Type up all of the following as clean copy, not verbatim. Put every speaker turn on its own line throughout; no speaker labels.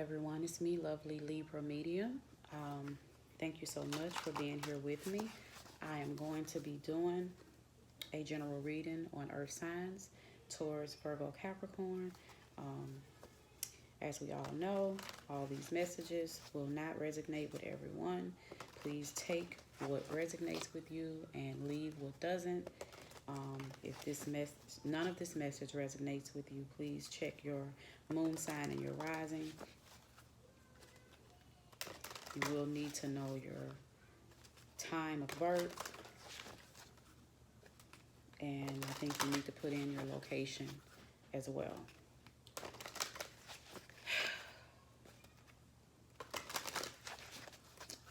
everyone, it's me, lovely Libra Medium. Thank you so much for being here with me. I am going to be doing a general reading on earth signs, Taurus, Virgo, Capricorn. As we all know, all these messages will not resonate with everyone. Please take what resonates with you and leave what doesn't. If none of this message resonates with you, please check your moon sign and your rising. You will need to know your time of birth, and I think you need to put in your location as well.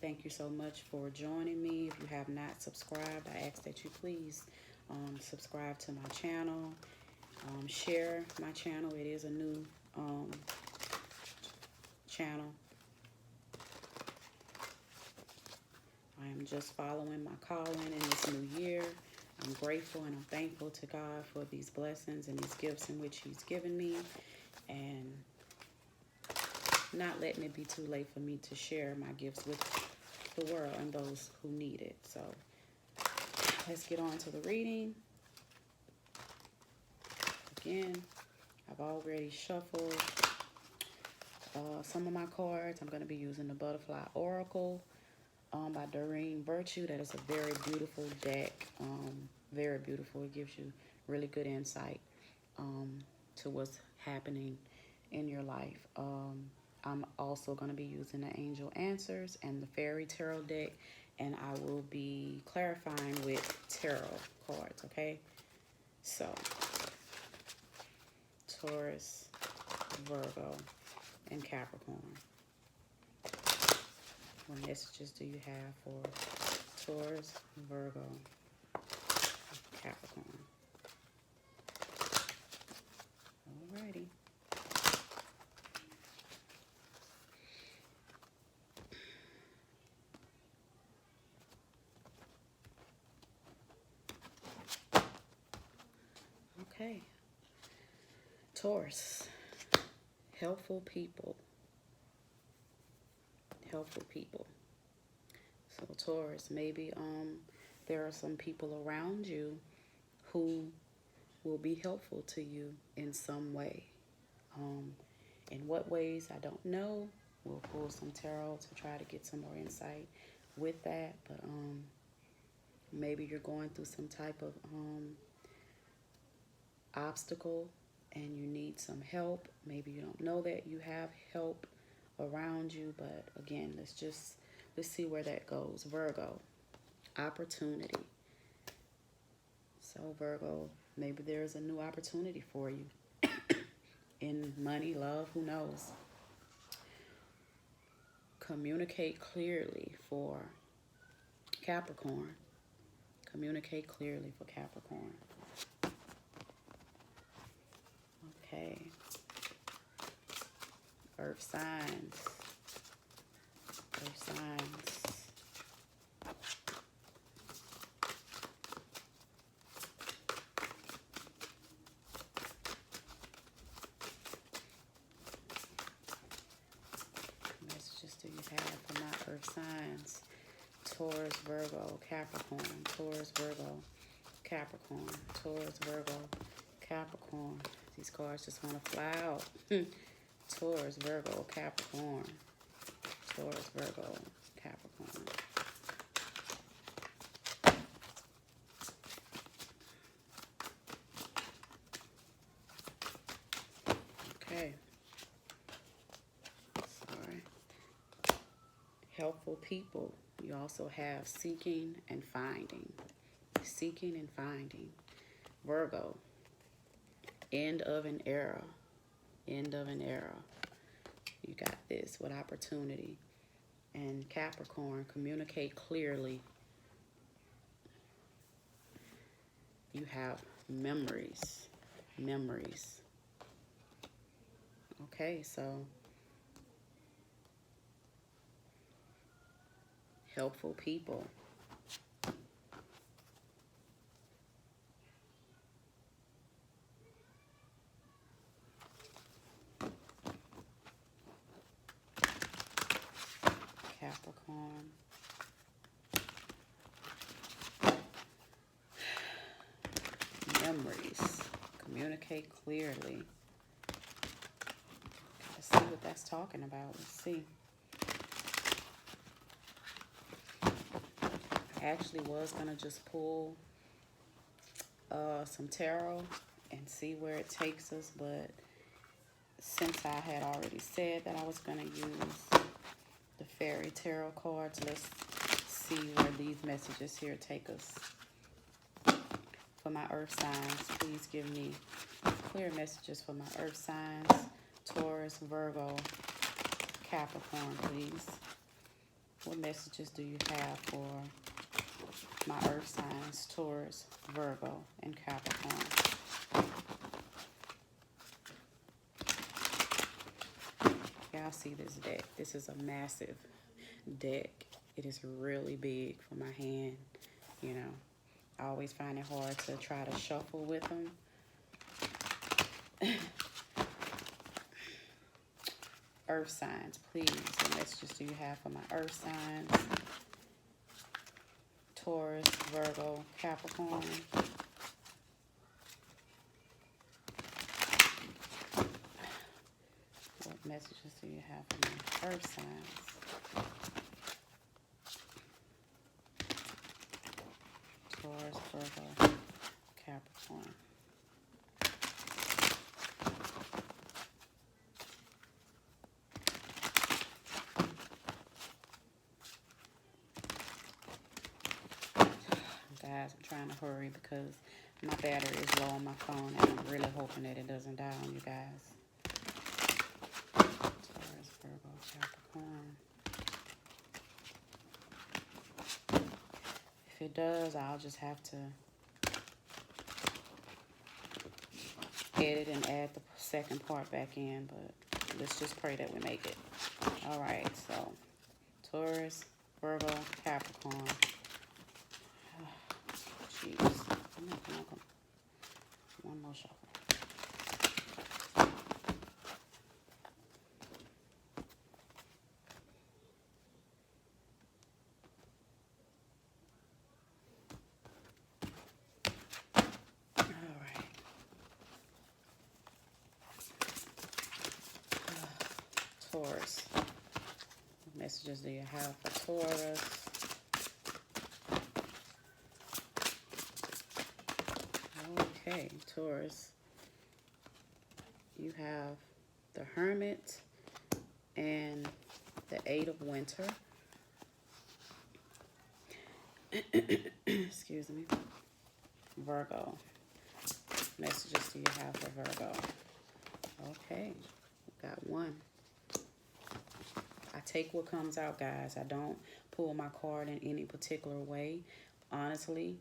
Thank you so much for joining me. If you have not subscribed, I ask that you please subscribe to my channel. Share my channel. It is a new channel. I am just following my calling in this new year. I'm grateful and I'm thankful to God for these blessings and these gifts in which He's given me, and not letting it be too late for me to share my gifts with the world and those who need it. So let's get on to the reading. Again, I've already shuffled some of my cards. I'm going to be using the Butterfly Oracle by Doreen Virtue. That is a very beautiful deck. Very beautiful. It gives you really good insight to what's happening in your life. I'm also going to be using the Angel Answers and the Fairy Tarot deck, and I will be clarifying with tarot cards, okay? So, Taurus, Virgo, and Capricorn. What messages do you have for Taurus, Virgo, Capricorn? Alrighty. Okay. Taurus, helpful people. Helpful people. So Taurus, maybe there are some people around you who will be helpful to you in some way. In what ways, I don't know. We'll pull some tarot to try to get some more insight with that. But maybe you're going through some type of obstacle and you need some help. Maybe you don't know that you have help around you, but again, let's see where that goes. Virgo, opportunity. So Virgo, maybe there's a new opportunity for you in money, love, who knows. Communicate clearly for Capricorn. Communicate clearly for Capricorn. Okay. Earth signs. Earth signs. Messages do you have for my earth signs? Taurus, Virgo, Capricorn. Taurus, Virgo, Capricorn. Taurus, Virgo, Capricorn. These cards just want to fly out. Taurus, Virgo, Capricorn. Taurus, Virgo, Capricorn. Okay. Sorry. Helpful people. You also have seeking and finding. Seeking and finding. Virgo. End of an era. End of an era. You got this with opportunity. And Capricorn, communicate clearly. You have memories. Memories. Okay, so helpful people. Capricorn. Memories. Communicate clearly. Gotta see what that's talking about. Let's see. I actually was gonna just pull some tarot and see where it takes us, but since I had already said that I was gonna use the fairy tarot cards, let's see where these messages here take us. For my earth signs, please give me clear messages for my earth signs, Taurus, Virgo, Capricorn, please. What messages do you have for my earth signs, Taurus, Virgo, and Capricorn? Y'all see this deck. This is a massive deck. It is really big for my hand, you know. I always find it hard to try to shuffle with them. Earth signs, please. What messages do you have for my earth signs? Taurus, Virgo, Capricorn. What messages do you have for my earth signs? Taurus, Virgo, Capricorn. Guys, I'm trying to hurry because my battery is low on my phone and I'm really hoping that it doesn't die on you guys. Taurus, Virgo, Capricorn. If it does, I'll just have to edit and add the second part back in, but let's just pray that we make it. All right, so Taurus, Virgo, Capricorn. Jeez. I'm not welcome. One more shuffle. Taurus. What messages do you have for Taurus? Okay, Taurus. You have the Hermit and the Eight of Winter. Excuse me. Virgo. Messages do you have for Virgo? Okay, got one. I take what comes out, guys. I don't pull my card in any particular way. Honestly,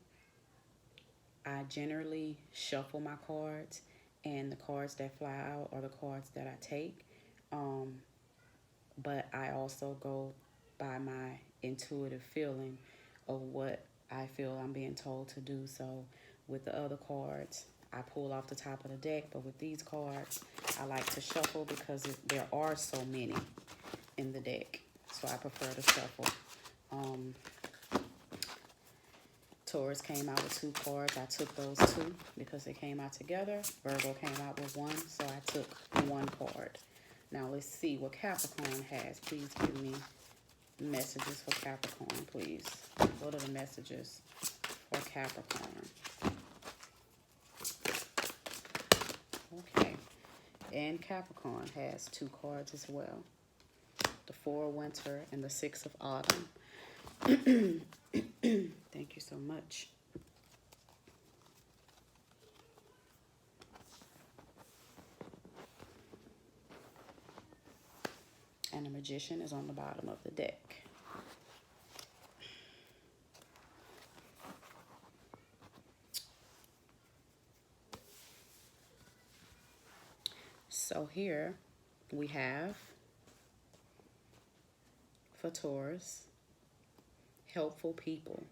I generally shuffle my cards, and the cards that fly out are the cards that I take. But I also go by my intuitive feeling of what I feel I'm being told to do. So with the other cards, I pull off the top of the deck, but with these cards, I like to shuffle because there are so many in the deck, so I prefer to shuffle. Taurus came out with two cards. I took those two because they came out together. Virgo came out with one, so I took one card. Now let's see what Capricorn has. Please give me messages for Capricorn, please. What are the messages for Capricorn? Okay, and Capricorn has two cards as well. The Four of Winter and the Six of Autumn. Thank you so much. And the Magician is on the bottom of the deck. So here we have for Taurus, helpful people.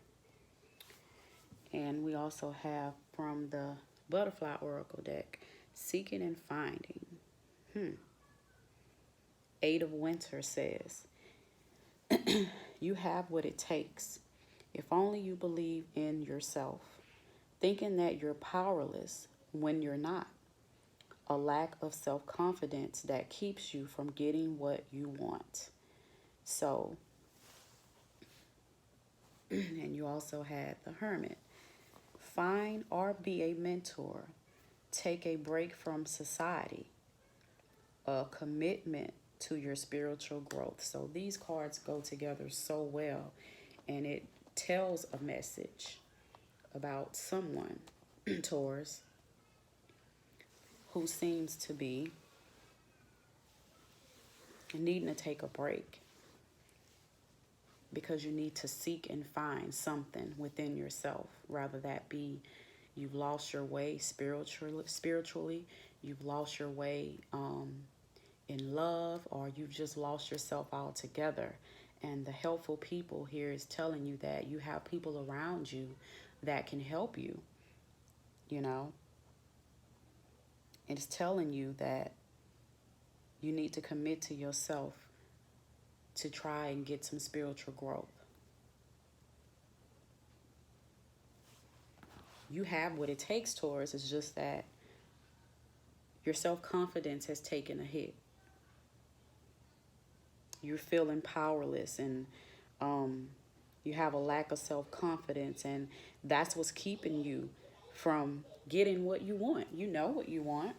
And we also have from the Butterfly Oracle deck, seeking and finding. Eight of Winter says, You have what it takes. If only you believe in yourself. Thinking that you're powerless when you're not. A lack of self-confidence that keeps you from getting what you want. So, and you also had the Hermit. Find or be a mentor. Take a break from society. A commitment to your spiritual growth. So these cards go together so well, and it tells a message about someone, Taurus, who seems to be needing to take a break because you need to seek and find something within yourself, rather that be you've lost your way spiritually, you've lost your way in love, or you've just lost yourself altogether. And the helpful people here is telling you that you have people around you that can help you, you know. It's telling you that you need to commit to yourself to try and get some spiritual growth. You have what it takes, Taurus. It's just that your self-confidence has taken a hit. You're feeling powerless, and you have a lack of self-confidence, and that's what's keeping you from getting what you want. You know what you want,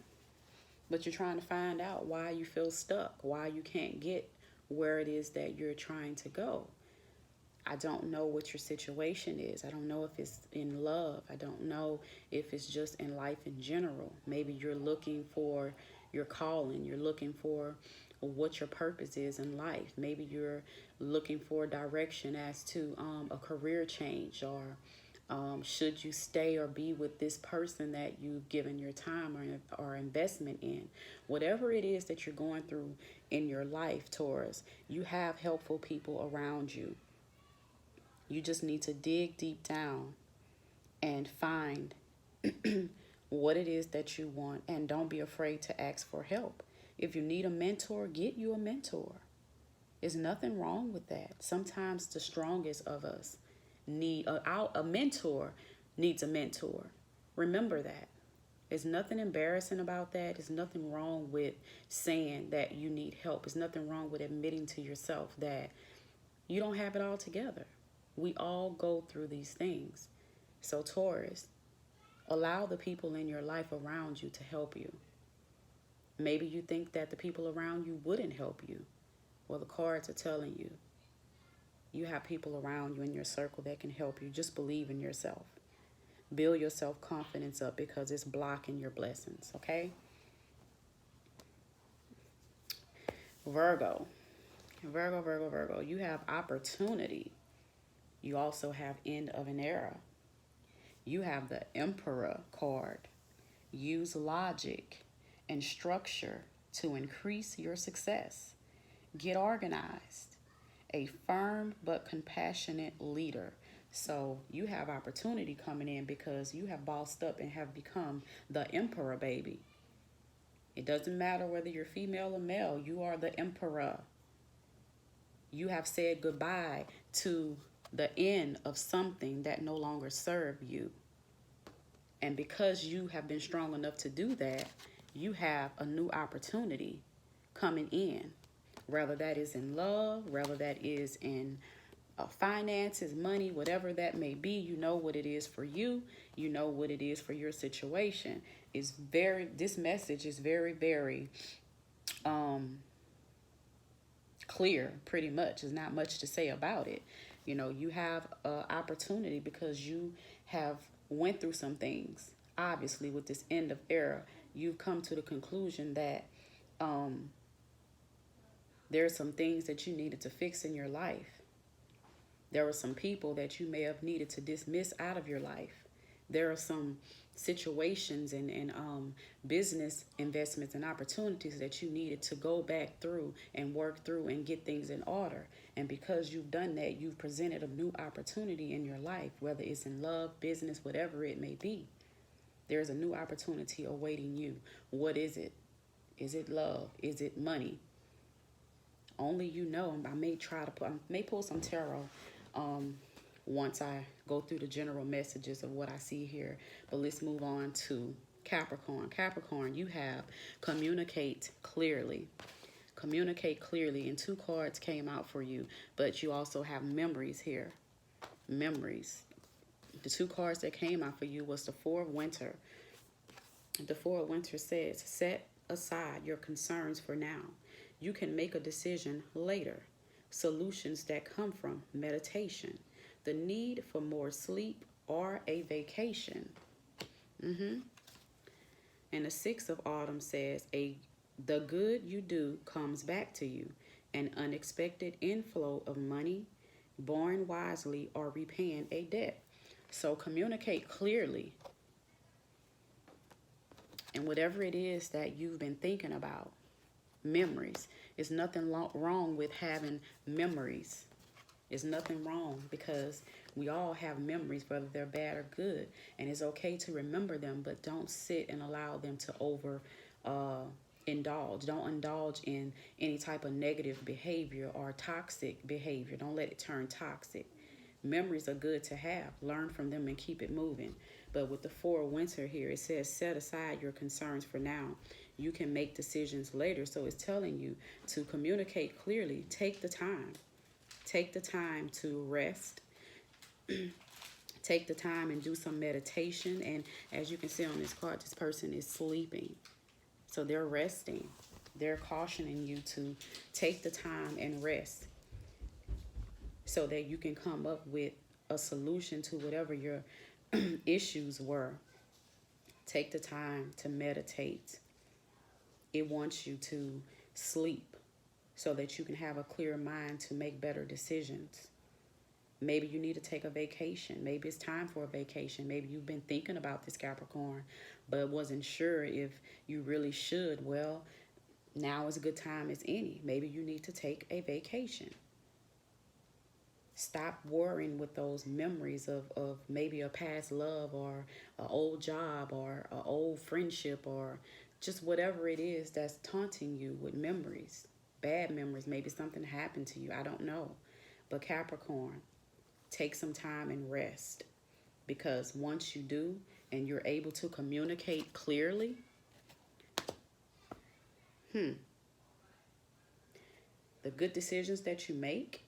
but you're trying to find out why you feel stuck, why you can't get where it is that you're trying to go. I don't know what your situation is. I don't know if it's in love. I don't know if it's just in life in general. Maybe you're looking for your calling. You're looking for what your purpose is in life. Maybe you're looking for direction as to a career change, or should you stay or be with this person that you've given your time or investment in. Whatever it is that you're going through in your life, Taurus, you have helpful people around you. You just need to dig deep down and find what it is that you want, and don't be afraid to ask for help. If you need a mentor, get you a mentor. There's nothing wrong with that. Sometimes the strongest of us need a mentor needs a mentor. Remember that. There's nothing embarrassing about that. There's nothing wrong with saying that you need help. There's nothing wrong with admitting to yourself that you don't have it all together. We all go through these things. So Taurus, allow the people in your life around you to help you. Maybe you think that the people around you wouldn't help you. Well, the cards are telling you, you have people around you in your circle that can help you. Just believe in yourself. Build your self-confidence up, because it's blocking your blessings, okay? Virgo. Virgo. You have opportunity. You also have end of an era. You have the Emperor card. Use logic and structure to increase your success. Get organized. A firm but compassionate leader. So you have opportunity coming in because you have bossed up and have become the Emperor, baby. It doesn't matter whether you're female or male. You are the Emperor. You have said goodbye to the end of something that no longer served you. And because you have been strong enough to do that, you have a new opportunity coming in. Whether that is in love, whether that is in finances, money, whatever that may be, you know what it is for you. You know what it is for your situation. This message is very, very clear, pretty much. There's not much to say about it. You know, you have an opportunity because you have went through some things. Obviously, with this end of era, you've come to the conclusion that there are some things that you needed to fix in your life. There were some people that you may have needed to dismiss out of your life. There are some situations and business investments and opportunities that you needed to go back through and work through and get things in order. And because you've done that, you've presented a new opportunity in your life, whether it's in love, business, whatever it may be. There's a new opportunity awaiting you. What is it? Is it love? Is it money? Only you know. I may pull some tarot once I go through the general messages of what I see here. But let's move on to Capricorn. Capricorn, you have communicate clearly. Communicate clearly, and 2 cards came out for you, but you also have memories here. Memories. The 2 cards that came out for you was the 4 of Winter. The 4 of Winter says, set aside your concerns for now. You can make a decision later. Solutions that come from meditation. The need for more sleep or a vacation. And the 6 of Autumn says, the good you do comes back to you. An unexpected inflow of money, born wisely, or repaying a debt. So communicate clearly. And whatever it is that you've been thinking about, memories. There's nothing wrong with having memories. There's nothing wrong, because we all have memories, whether they're bad or good. And it's okay to remember them, but don't sit and allow them to indulge. Don't indulge in any type of negative behavior or toxic behavior. Don't let it turn toxic. Memories are good to have. Learn from them and keep it moving. But with the 4 of Winter here, it says set aside your concerns for now. You can make decisions later. So it's telling you to communicate clearly. Take the time. Take the time to rest. Take the time and do some meditation. And as you can see on this card, this person is sleeping. So they're resting. They're cautioning you to take the time and rest so that you can come up with a solution to whatever your issues were. Take the time to meditate. It wants you to sleep so that you can have a clear mind to make better decisions. Maybe you need to take a vacation. Maybe it's time for a vacation. Maybe you've been thinking about this, Capricorn, but wasn't sure if you really should. Well, now is a good time as any. Maybe you need to take a vacation. Stop worrying with those memories of maybe a past love or an old job or an old friendship or just whatever it is that's taunting you with memories. Bad memories. Maybe something happened to you. I don't know. But Capricorn, take some time and rest, because once you do and you're able to communicate clearly, the good decisions that you make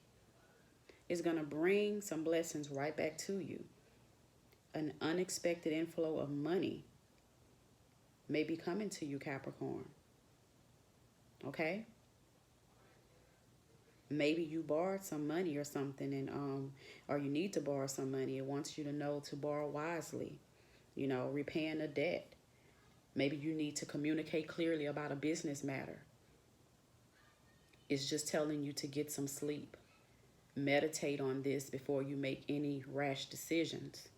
is going to bring some blessings right back to you. An unexpected inflow of money may be coming to you, Capricorn. Okay? Maybe you borrowed some money or something, and or you need to borrow some money. It wants you to know to borrow wisely, repaying a debt. Maybe you need to communicate clearly about a business matter. It's just telling you to get some sleep. Meditate on this before you make any rash decisions,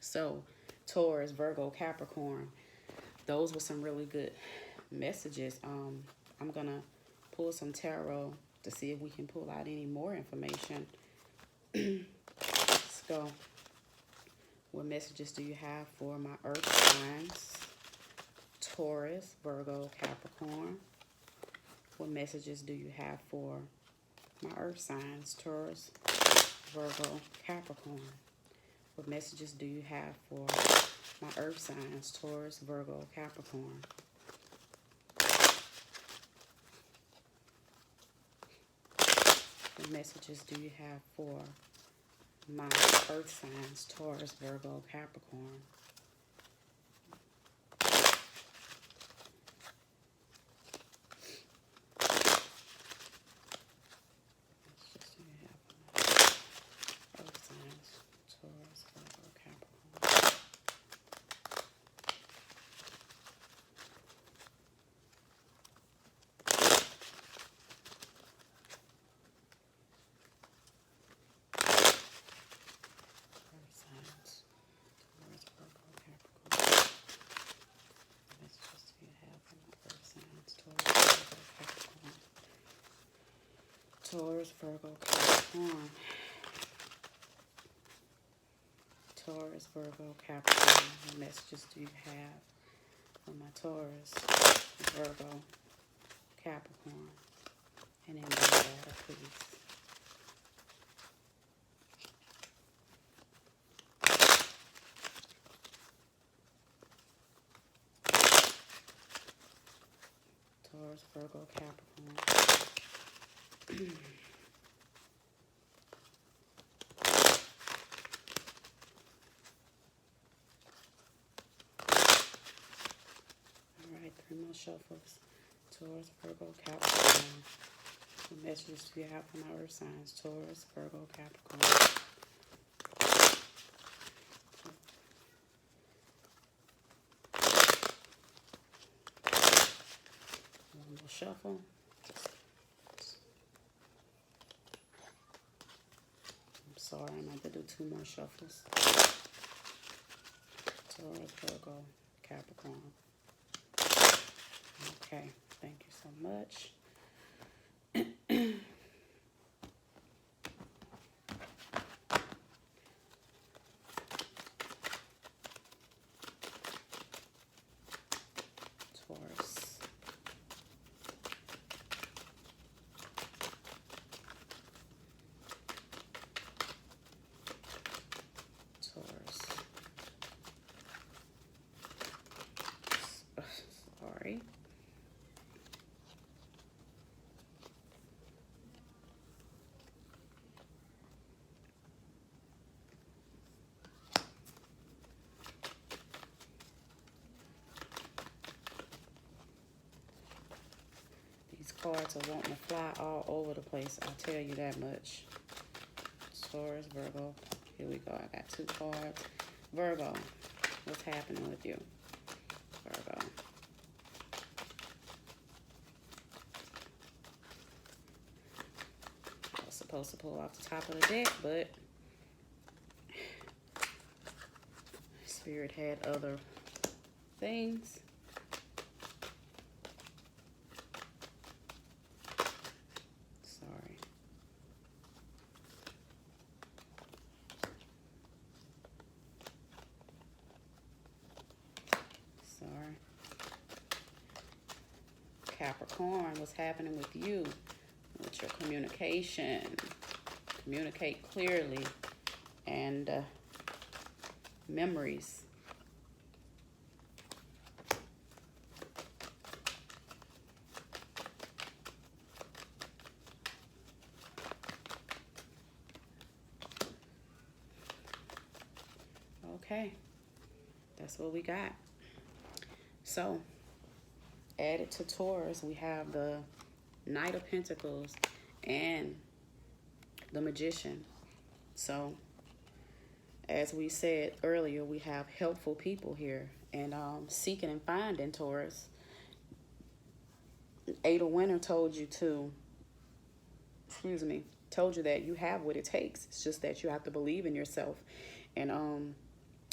So, Taurus, Virgo, Capricorn, those were some really good messages. I'm going to pull some tarot to see if we can pull out any more information. Let's go. What messages do you have for my earth signs? Taurus, Virgo, Capricorn. What messages do you have for my earth signs? Taurus, Virgo, Capricorn. What messages do you have for my earth signs? Taurus, Virgo, Capricorn. What messages do you have for my earth signs? Taurus, Virgo, Capricorn. Taurus, Virgo, Capricorn. Taurus, Virgo, Capricorn. What messages do you have for my Taurus, Virgo, Capricorn, and then my data, please. Taurus, Virgo, Capricorn. Alright, 3 more shuffles. Taurus, Virgo, Capricorn. The messages we have from our earth signs. Taurus, Virgo, Capricorn. One more shuffle. I'm sorry, I'm going to do 2 more shuffles. Taurus, Virgo, Capricorn. Okay, thank you so much. Taurus. Taurus. Sorry. These cards are wanting to fly all over the place. I'll tell you that much. Taurus, Virgo. Here we go. I got 2 cards. Virgo, what's happening with you? Virgo. I was supposed to pull off the top of the deck, but Spirit had other things. Sorry. Sorry. Capricorn, what's happening with you? With your communication. Communicate clearly. And memories. Okay, that's what we got. So, added to Taurus, we have the Knight of Pentacles and the Magician. So, as we said earlier, we have helpful people here. And seeking and finding, Taurus. Eight of Winter told you told you that you have what it takes. It's just that you have to believe in yourself. And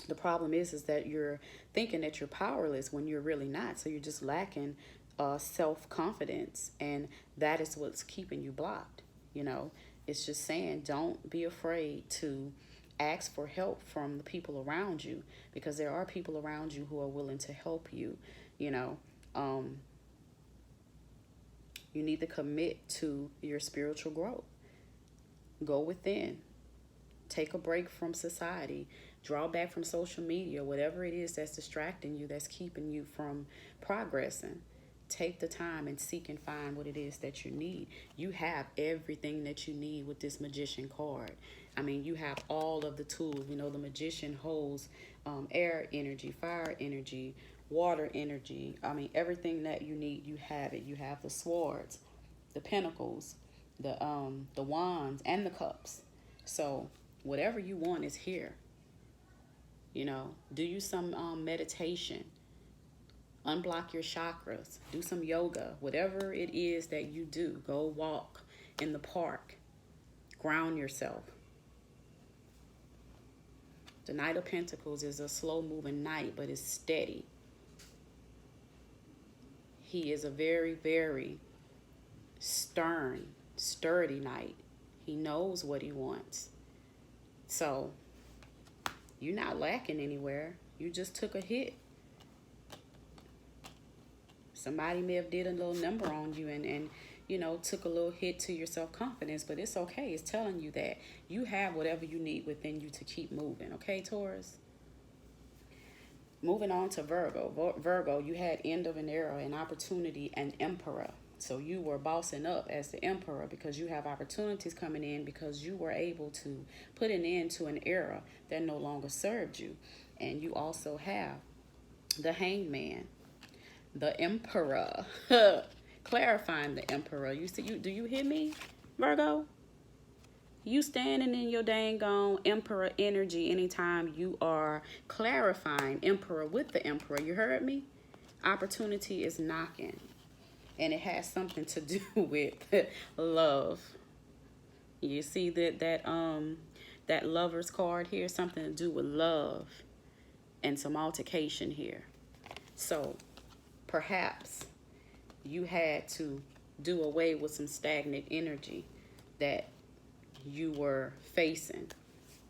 the problem is that you're thinking that you're powerless when you're really not. So you're just lacking self-confidence, and that is what's keeping you blocked. You know, it's just saying, don't be afraid to ask for help from the people around you, because there are people around you who are willing to help you. You know, you need to commit to your spiritual growth. Go within. Take a break from society. Draw back from social media, whatever it is that's distracting you, that's keeping you from progressing. Take the time and seek and find what it is that you need. You have everything that you need with this Magician card. I mean, you have all of the tools. You know, the Magician holds air energy, fire energy, water energy. I mean, everything that you need, you have it. You have the swords, the pentacles, the wands, and the cups. So whatever you want is here. You know, do you some meditation. Unblock your chakras. Do some yoga. Whatever it is that you do, go walk in the park. Ground yourself. The Knight of Pentacles is a slow-moving knight, but it's steady. He is a very, very stern, sturdy knight. He knows what he wants. So, you're not lacking anywhere. You just took a hit. Somebody may have did a little number on you and you know, took a little hit to your self-confidence, but it's okay. It's telling you that you have whatever you need within you to keep moving. Okay, Taurus? Moving on to Virgo. Virgo, you had end of an era, an opportunity, an emperor. So you were bossing up as the emperor because you have opportunities coming in because you were able to put an end to an era that no longer served you. And you also have the hangman, the emperor, clarifying the emperor. You see, do you hear me, Virgo? You standing in your dang on emperor energy anytime you are clarifying emperor with the emperor. You heard me? Opportunity is knocking. And it has something to do with love. You see that lover's card here, something to do with love and some altercation here. So perhaps you had to do away with some stagnant energy that you were facing.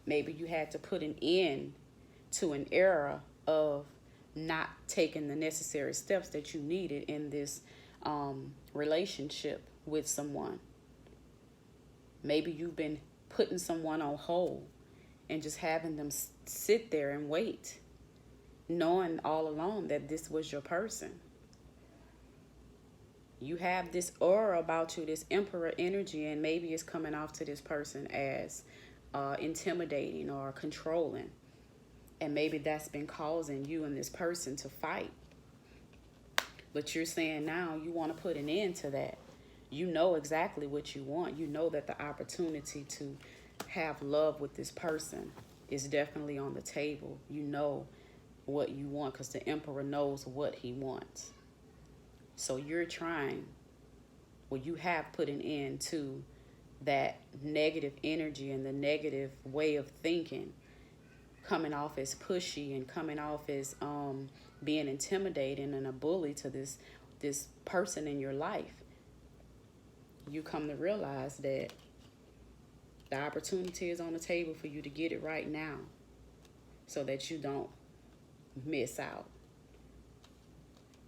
Maybe you had to put an end to an era of not taking the necessary steps that you needed in this relationship with someone. Maybe you've been putting someone on hold and just having them sit there and wait, knowing all along that this was your person. You have this aura about you, this emperor energy, and maybe it's coming off to this person as intimidating or controlling. And maybe that's been causing you and this person to fight. But you're saying now you want to put an end to that. You know exactly what you want. You know that the opportunity to have love with this person is definitely on the table. You know what you want because the emperor knows what he wants. So you're trying, well, you have put an end to that negative energy and the negative way of thinking, coming off as pushy and coming off as being intimidating and a bully to this person in your life. You come to realize that the opportunity is on the table for you to get it right now so that you don't miss out.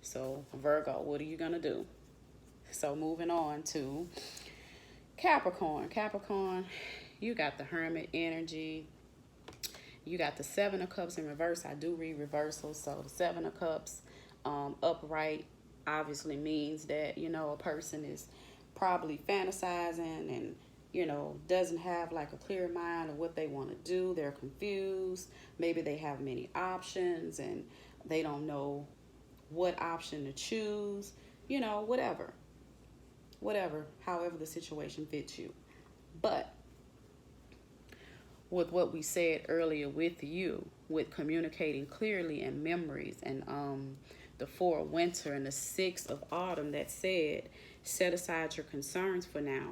So Virgo, what are you going to do? So moving on to Capricorn. Capricorn, you got the Hermit energy. You got the Seven of Cups in reverse. I do read reversals. So the Seven of Cups upright obviously means that, you know, a person is probably fantasizing and, you know, doesn't have like a clear mind of what they want to do. They're confused. Maybe they have many options and they don't know what option to choose. You know, whatever, however the situation fits you. But with what we said earlier with you, with communicating clearly and memories and the Four of Winter and the Six of Autumn that said, set aside your concerns for now.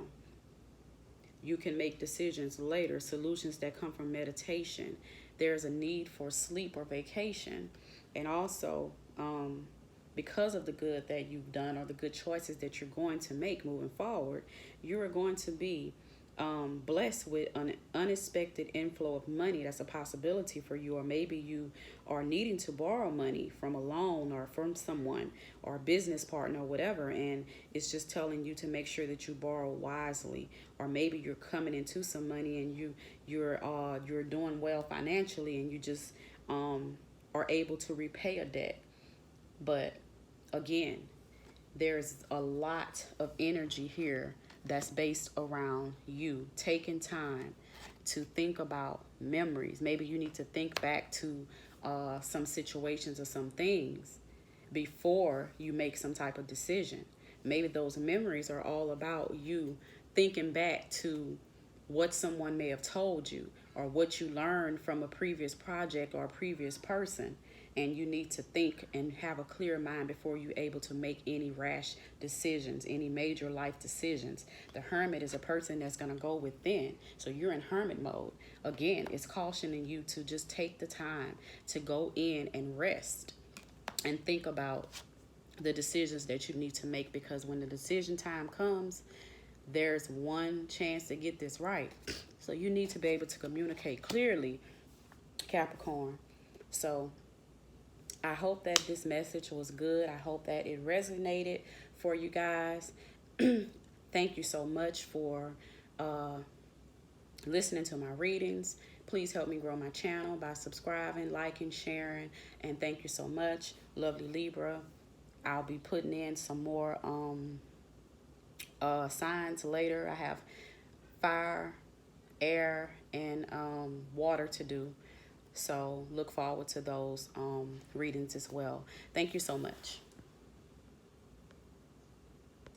You can make decisions later, solutions that come from meditation. There's a need for sleep or vacation. And also, because of the good that you've done or the good choices that you're going to make moving forward, you are going to be blessed with an unexpected inflow of money. That's a possibility for you. Or maybe you are needing to borrow money from a loan or from someone or a business partner or whatever, and it's just telling you to make sure that you borrow wisely. Or maybe you're coming into some money and you're doing well financially and you just are able to repay a debt. But again, there's a lot of energy here that's based around you taking time to think about memories. Maybe you need to think back to some situations or some things before you make some type of decision. Maybe those memories are all about you thinking back to what someone may have told you or what you learned from a previous project or a previous person. And you need to think and have a clear mind before you're able to make any rash decisions, any major life decisions. The Hermit is a person that's going to go within. So you're in hermit mode. Again, it's cautioning you to just take the time to go in and rest and think about the decisions that you need to make, because when the decision time comes, there's one chance to get this right. So you need to be able to communicate clearly, Capricorn. So I hope that this message was good. I hope that it resonated for you guys. Thank you so much for listening to my readings. Please help me grow my channel by subscribing, liking, sharing, and thank you so much. Lovely Libra. I'll be putting in some more signs later. I have fire, air, and water to do. So look forward to those readings as well. Thank you so much.